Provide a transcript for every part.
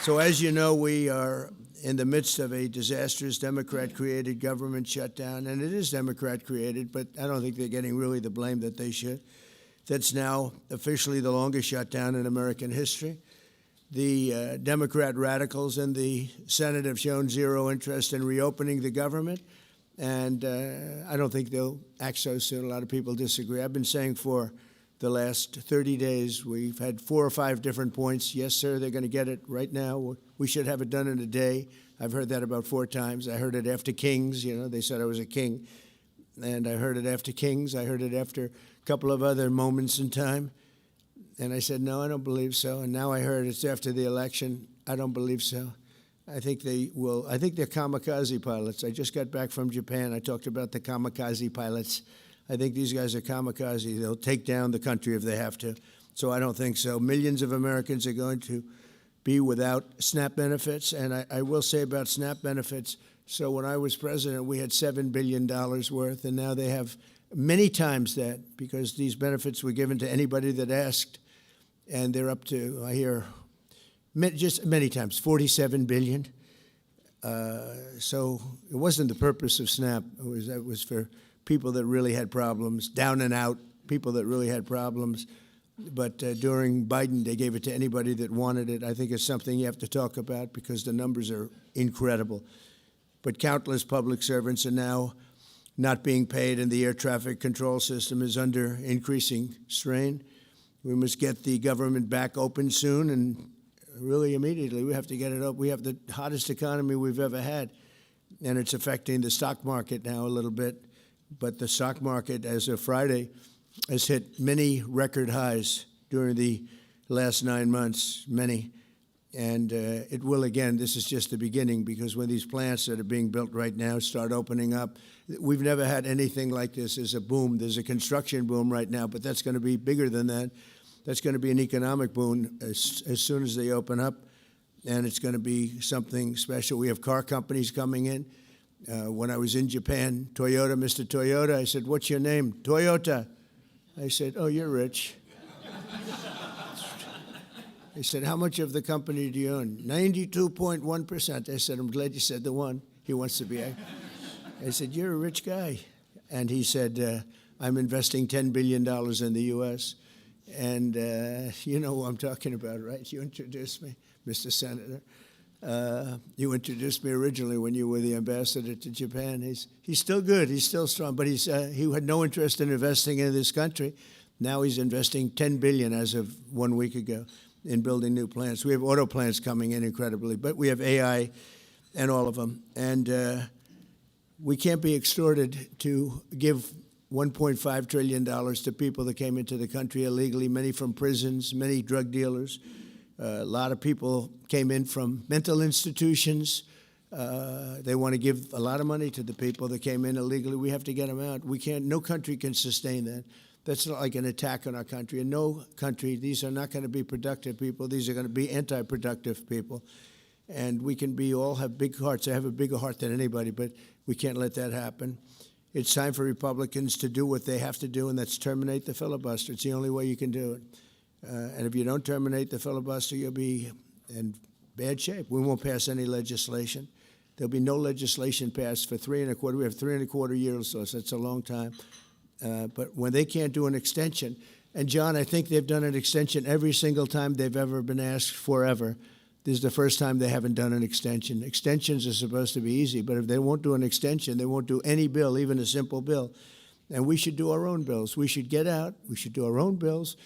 So as you know, we are in the midst of a disastrous Democrat-created government shutdown, and it is Democrat-created, but I don't think they're getting really the blame that they should. That's now officially the longest shutdown in American history. The Democrat radicals in the Senate have shown zero interest in reopening the government, and I don't think they'll act so soon. A lot of people disagree. I've been saying for the last 30 days, we've had 4 or 5 different points. Yes, sir, they're going to get it right now. We should have it done in a day. I've heard that about 4 times. I heard it after Kings. You know, they said I was a king. And I heard it after Kings. I heard it after a couple of other moments in time. And I said, no, I don't believe so. And now I heard it's after the election. I don't believe so. I think they will. I think they're kamikaze pilots. I just got back from Japan. I talked about the kamikaze pilots. I think these guys are kamikaze. They'll take down the country if they have to. So I don't think so. Millions of Americans are going to be without SNAP benefits. And I will say about SNAP benefits, so when I was president, we had $7 billion worth, and now they have many times that, because these benefits were given to anybody that asked, and they're up to, I hear, just many times, $47 billion. So it wasn't the purpose of SNAP. It was for people that really had problems, down and out, people that really had problems. But during Biden, they gave it to anybody that wanted it. I think it's something you have to talk about because the numbers are incredible. But countless public servants are now not being paid, and the air traffic control system is under increasing strain. We must get the government back open soon, and really immediately. We have to get it up. We have the hottest economy we've ever had, and it's affecting the stock market now a little bit. But the stock market, as of Friday, has hit many record highs during the last 9 months, many. And it will again. This is just the beginning, because when these plants that are being built right now start opening up, we've never had anything like this. There's a boom. There's a construction boom right now, but that's going to be bigger than that. That's going to be an economic boom as soon as they open up, and it's going to be something special. We have car companies coming in. When I was in Japan, Toyota, Mr. Toyota, I said, what's your name? Toyota. I said, oh, you're rich. He said, how much of the company do you own? 92.1%. I said, I'm glad you said the one. He wants to be. I said, you're a rich guy. And he said, I'm investing $10 billion in the U.S. And you know who I'm talking about, right? You introduced me, Mr. Senator. You introduced me originally when you were the ambassador to Japan. He's still good. He's still strong. But he had no interest in investing in this country. Now he's investing $10 billion as of 1 week ago in building new plants. We have auto plants coming in incredibly, but we have AI and all of them. And we can't be extorted to give $1.5 trillion to people that came into the country illegally, many from prisons, many drug dealers. A lot of people came in from mental institutions. They want to give a lot of money to the people that came in illegally. We have to get them out. We can't. No country can sustain that. That's not like an attack on our country. In no country, these are not going to be productive people. These are going to be anti-productive people. And we can all have big hearts. I have a bigger heart than anybody, but we can't let that happen. It's time for Republicans to do what they have to do, and that's terminate the filibuster. It's the only way you can do it. And if you don't terminate the filibuster, you'll be in bad shape. We won't pass any legislation. There'll be no legislation passed for 3.25. We have 3.25 years, so that's a long time. But when they can't do an extension, and John, I think they've done an extension every single time they've ever been asked forever. This is the first time they haven't done an extension. Extensions are supposed to be easy, but if they won't do an extension, they won't do any bill, even a simple bill. And we should do our own bills. We should get out. We should do our own bills.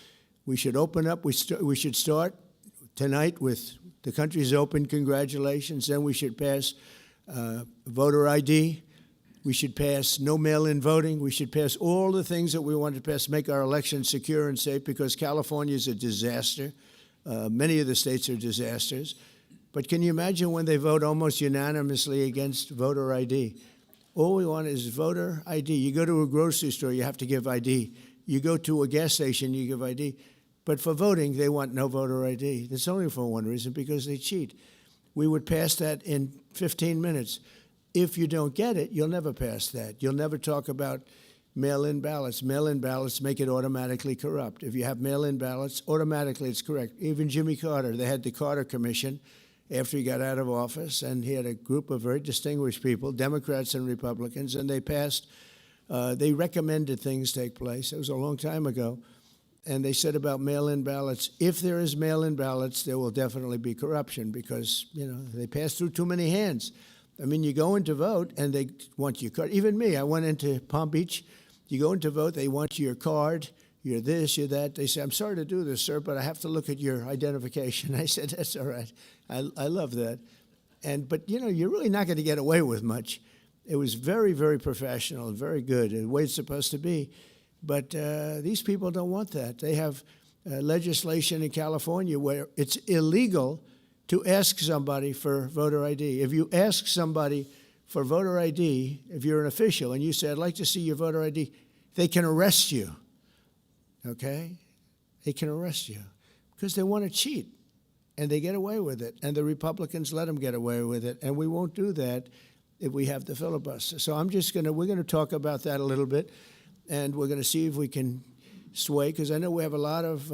We should open up. We should start tonight with the country's open. Congratulations. Then we should pass voter ID. We should pass no mail-in voting. We should pass all the things that we want to pass, make our elections secure and safe, because California is a disaster. Many of the states are disasters. But can you imagine when they vote almost unanimously against voter ID? All we want is voter ID. You go to a grocery store, you have to give ID. You go to a gas station, you give ID. But for voting, they want no voter ID. That's only for one reason, because they cheat. We would pass that in 15 minutes. If you don't get it, you'll never pass that. You'll never talk about mail-in ballots. Mail-in ballots make it automatically corrupt. If you have mail-in ballots, automatically it's correct. Even Jimmy Carter, they had the Carter Commission after he got out of office, and he had a group of very distinguished people, Democrats and Republicans, and they passed, they recommended things take place. It was a long time ago. And they said about mail-in ballots, if there is mail-in ballots, there will definitely be corruption because, they pass through too many hands. I mean, you go in to vote, and they want your card. Even me, I went into Palm Beach. You go in to vote, they want your card, you're this, you're that. They say, I'm sorry to do this, sir, but I have to look at your identification. I said, that's all right. I love that. But, you're really not going to get away with much. It was very, very professional and very good, the way it's supposed to be. But these people don't want that. They have legislation in California where it's illegal to ask somebody for voter ID. If you ask somebody for voter ID, if you're an official, and you say, I'd like to see your voter ID, they can arrest you, okay? They can arrest you because they want to cheat, and they get away with it, and the Republicans let them get away with it, and we won't do that if we have the filibuster. So we're going to talk about that a little bit, and we're going to see if we can sway, because I know we have a lot of,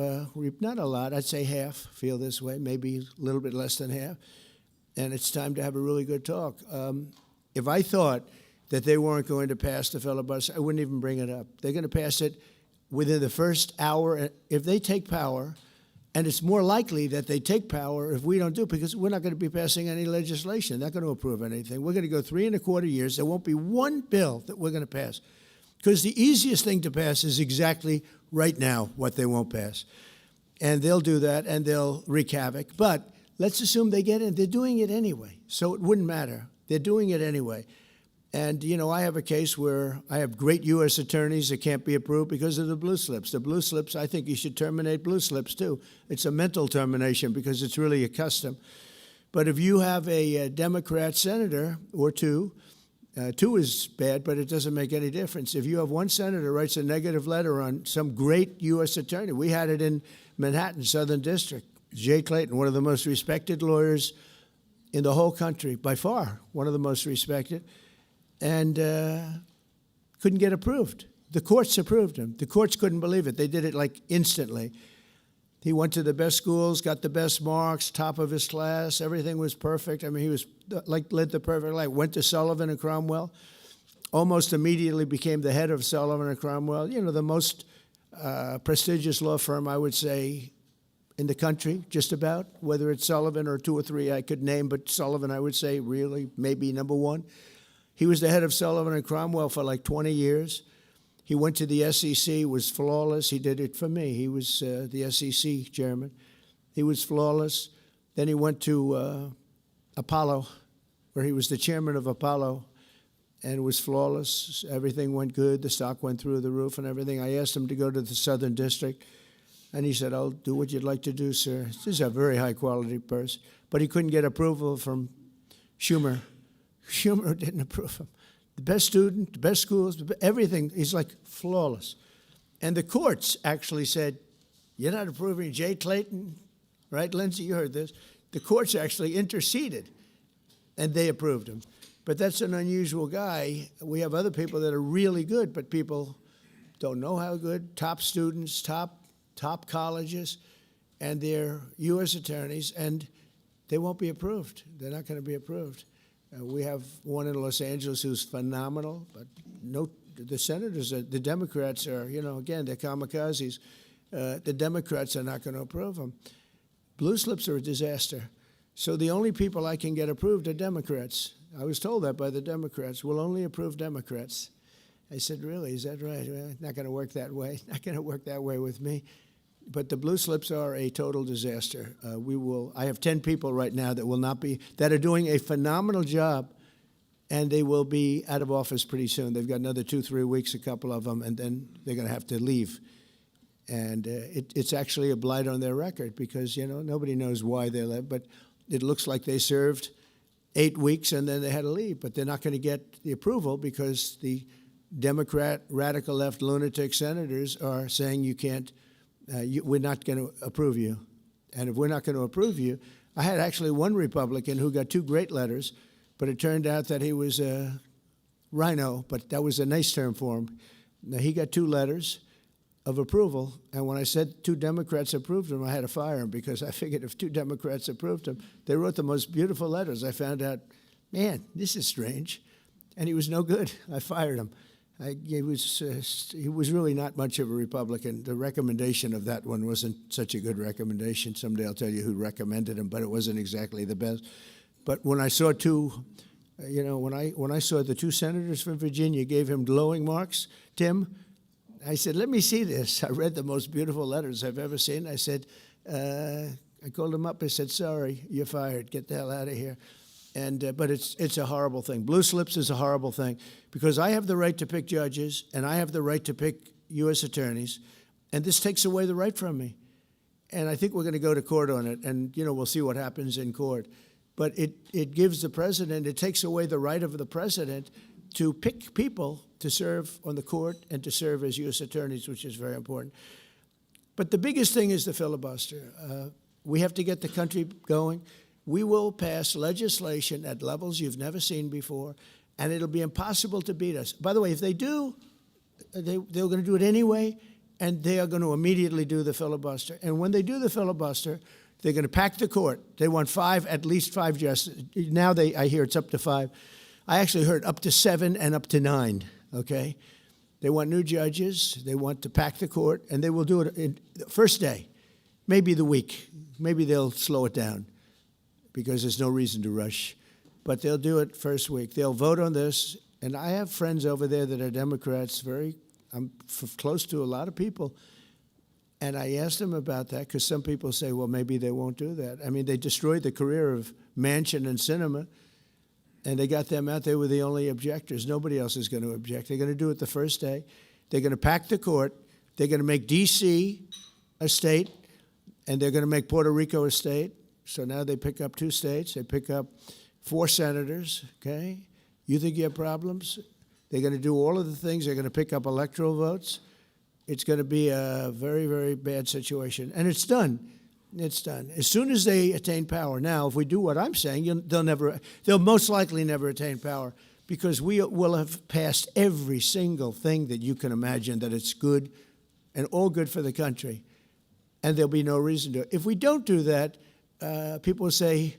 not a lot, I'd say half feel this way, maybe a little bit less than half, and it's time to have a really good talk. If I thought that they weren't going to pass the filibuster, I wouldn't even bring it up. They're going to pass it within the first hour. If they take power, and it's more likely that they take power if we don't do it, because we're not going to be passing any legislation. They're not going to approve anything. We're going to go 3.25 years. There won't be one bill that we're going to pass, because the easiest thing to pass is exactly right now what they won't pass. And they'll do that, and they'll wreak havoc. But let's assume they get in. They're doing it anyway, so it wouldn't matter. They're doing it anyway. And, I have a case where I have great U.S. attorneys that can't be approved because of the blue slips. The blue slips, I think you should terminate blue slips, too. It's a mental termination because it's really a custom. But if you have a Democrat senator or two is bad, but it doesn't make any difference. If you have one senator writes a negative letter on some great U.S. attorney, we had it in Manhattan, Southern District, Jay Clayton, one of the most respected lawyers in the whole country, by far, one of the most respected, and couldn't get approved. The courts approved him. The courts couldn't believe it. They did it like instantly. He went to the best schools, got the best marks, top of his class. Everything was perfect. I mean, he was led the perfect life. Went to Sullivan and Cromwell. Almost immediately became the head of Sullivan and Cromwell. The most prestigious law firm, I would say, in the country, just about. Whether it's Sullivan or two or three I could name, but Sullivan, I would say, really, maybe number one. He was the head of Sullivan and Cromwell for like 20 years. He went to the SEC, was flawless. He did it for me. He was the SEC chairman. He was flawless. Then he went to Apollo, where he was the chairman of Apollo, and was flawless. Everything went good. The stock went through the roof and everything. I asked him to go to the Southern District, and he said, I'll do what you'd like to do, sir. This is a very high-quality person. But he couldn't get approval from Schumer. Schumer didn't approve him. The best student, the best schools, everything. He's like flawless. And the courts actually said, you're not approving Jay Clayton, right, Lindsay? You heard this. The courts actually interceded, and they approved him. But that's an unusual guy. We have other people that are really good, but people don't know how good. Top students, top colleges, and they're U.S. attorneys, and they won't be approved. They're not going to be approved. We have one in Los Angeles who's phenomenal, but the senators, the Democrats are, again, they're kamikazes. The Democrats are not going to approve them. Blue slips are a disaster. So the only people I can get approved are Democrats. I was told that by the Democrats. We'll only approve Democrats. I said, really, is that right? Well, not going to work that way. Not going to work that way with me. But the blue slips are a total disaster. I have 10 people right now that are doing a phenomenal job, and they will be out of office pretty soon. They've got another 2-3 weeks, a couple of them, and then they're going to have to leave. And it's actually a blight on their record because, nobody knows why they left. But it looks like they served 8 weeks and then they had to leave. But they're not going to get the approval because the Democrat, radical left lunatic senators are saying you can't, we're not going to approve you. And if we're not going to approve you, I had actually one Republican who got 2 great letters, but it turned out that he was a rhino, but that was a nice term for him. Now, he got 2 letters of approval, and when I said 2 Democrats approved him, I had to fire him because I figured if 2 Democrats approved him, they wrote the most beautiful letters. I found out, man, this is strange, and he was no good. I fired him. He was really not much of a Republican. The recommendation of that one wasn't such a good recommendation. Someday I'll tell you who recommended him, but it wasn't exactly the best. But when I saw when I saw the 2 senators from Virginia gave him glowing marks, Tim, I said, let me see this. I read the most beautiful letters I've ever seen. I said, I called him up. I said, sorry, you're fired. Get the hell out of here. But it's a horrible thing. Blue slips is a horrible thing because I have the right to pick judges and I have the right to pick U.S. attorneys, and this takes away the right from me. And I think we're going to go to court on it, and we'll see what happens in court. But it gives the president, it takes away the right of the president to pick people to serve on the court and to serve as U.S. attorneys, which is very important. But the biggest thing is the filibuster. We have to get the country going. We will pass legislation at levels you've never seen before, and it'll be impossible to beat us. By the way, if they do, they're going to do it anyway, and they are going to immediately do the filibuster. And when they do the filibuster, they're going to pack the court. They want at least 5 justices. Now I hear it's up to 5. I actually heard up to 7 and up to 9, okay? They want new judges. They want to pack the court, and they will do it in the first day, maybe the week. Maybe they'll slow it down because there's no reason to rush. But they'll do it first week. They'll vote on this, and I have friends over there that are Democrats. I'm close to a lot of people. And I asked them about that because some people say, well, maybe they won't do that. I mean, they destroyed the career of Manchin and Sinema, and they got them out. They were the only objectors. Nobody else is going to object. They're going to do it the first day. They're going to pack the court. They're going to make D.C. a state, and they're going to make Puerto Rico a state. So now they pick up 2 states. They pick up 4 senators, okay? You think you have problems? They're going to do all of the things. They're going to pick up electoral votes. It's going to be a very, very bad situation. And it's done. It's done. As soon as they attain power. Now, if we do what I'm saying, they'll most likely never attain power because we will have passed every single thing that you can imagine that it's good and all good for the country. And there'll be no reason to. If we don't do that, people will say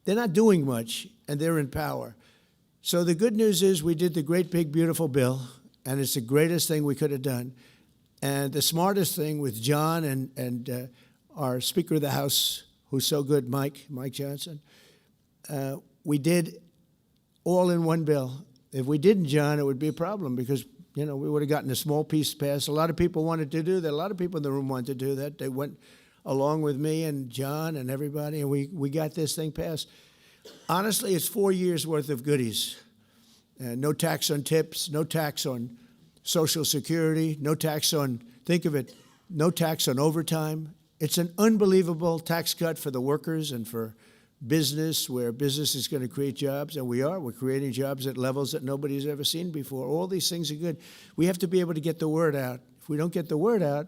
they're not doing much and they're in power. So the good news is we did the great, big, beautiful bill, and it's the greatest thing we could have done. And the smartest thing with John and our Speaker of the House, who's so good, Mike Johnson, we did all in one bill. If we didn't, John, it would be a problem because, we would have gotten a small piece passed. A lot of people wanted to do that. A lot of people in the room wanted to do that. They went along with me and John and everybody, and we got this thing passed. Honestly, it's 4 years' worth of goodies. No tax on tips, no tax on Social Security, no tax on, think of it, no tax on overtime. It's an unbelievable tax cut for the workers and for business, where business is going to create jobs, and we're creating jobs at levels that nobody's ever seen before. All these things are good. We have to be able to get the word out. If we don't get the word out,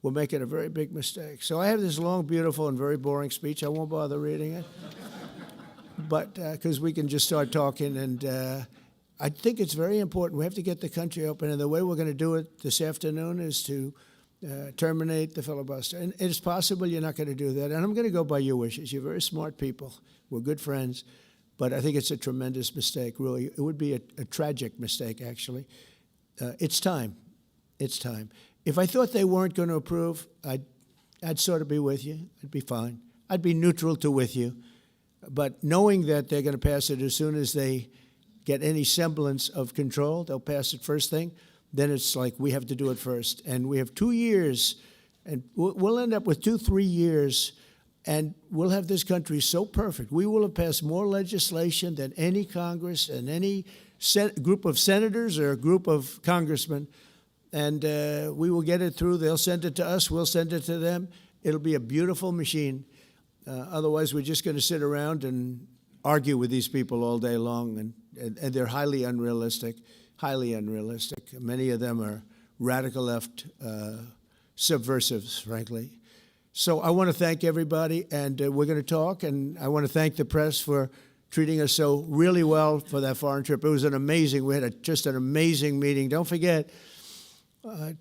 we're making a very big mistake. So I have this long, beautiful, and very boring speech. I won't bother reading it, but because we can just start talking, and I think it's very important. We have to get the country open, and the way we're going to do it this afternoon is to terminate the filibuster. And it's possible you're not going to do that, and I'm going to go by your wishes. You're very smart people. We're good friends, but I think it's a tremendous mistake, really. It would be a tragic mistake, actually. It's time. It's time. If I thought they weren't going to approve, I'd sort of be with you. I'd be fine. I'd be neutral to with you. But knowing that they're going to pass it as soon as they get any semblance of control, they'll pass it first thing, then it's like we have to do it first. And we have 2 years, and we'll end up with 2-3 years, and we'll have this country so perfect. We will have passed more legislation than any Congress and any group of senators or a group of congressmen, and we will get it through. They'll send it to us. We'll send it to them. It'll be a beautiful machine. Otherwise, we're just going to sit around and argue with these people all day long, and they're highly unrealistic. Many of them are radical left subversives, frankly. So I want to thank everybody, and we're going to talk, and I want to thank the press for treating us so really well for that foreign trip. It was we had just an amazing meeting. Don't forget,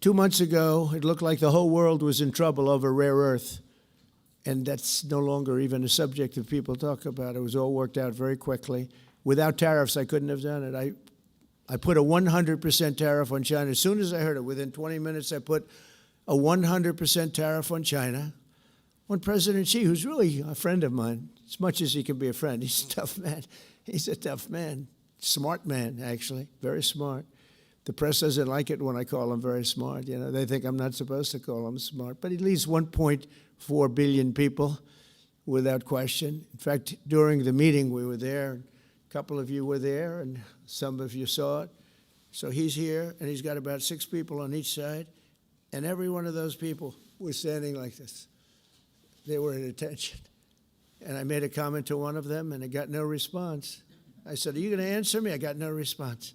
2 months ago, it looked like the whole world was in trouble over rare earth. And that's no longer even a subject that people talk about. It was all worked out very quickly. Without tariffs, I couldn't have done it. I put a 100% tariff on China. As soon as I heard it, within 20 minutes, I put a 100% tariff on China. When President Xi, who's really a friend of mine, as much as he can be a friend, he's a tough man. He's a tough man. Smart man, actually. Very smart. The press doesn't like it when I call him very smart. You know, they think I'm not supposed to call him smart. But he leads 1.4 billion people without question. In fact, during the meeting, we were there. A couple of you were there, and some of you saw it. So he's here, and he's got about 6 people on each side. And every one of those people was standing like this. They were at attention. And I made a comment to one of them, and I got no response. I said, "Are you going to answer me?" I got no response.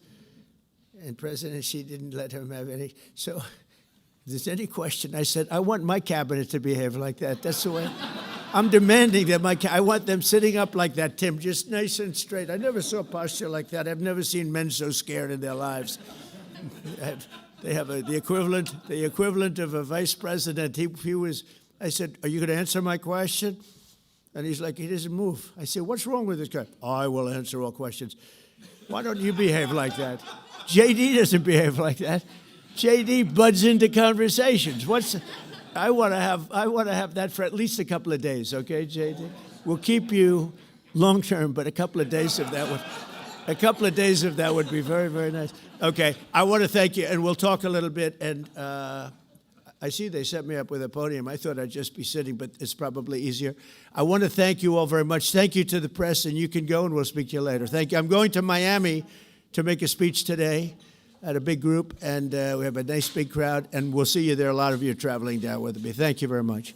And President Xi didn't let him have any. So if there's any question, I said, I want my cabinet to behave like that. That's the way. I'm demanding that I want them sitting up like that, Tim, just nice and straight. I never saw posture like that. I've never seen men so scared in their lives. They have the equivalent of a vice president. He was. I said, "Are you going to answer my question?" And he's like, he doesn't move. I said, "What's wrong with this guy?" "I will answer all questions." Why don't you behave like that? JD doesn't behave like that. JD buds into conversations. I want to have that for at least a couple of days, okay, JD? We'll keep you long term, but a couple of days of that would be very, very nice. Okay, I want to thank you, and we'll talk a little bit. And I see they set me up with a podium. I thought I'd just be sitting, but it's probably easier. I want to thank you all very much. Thank you to the press, and you can go, and we'll speak to you later. Thank you. I'm going to Miami to make a speech today at a big group, and we have a nice big crowd, and we'll see you there. A lot of you are traveling down with me. Thank you very much.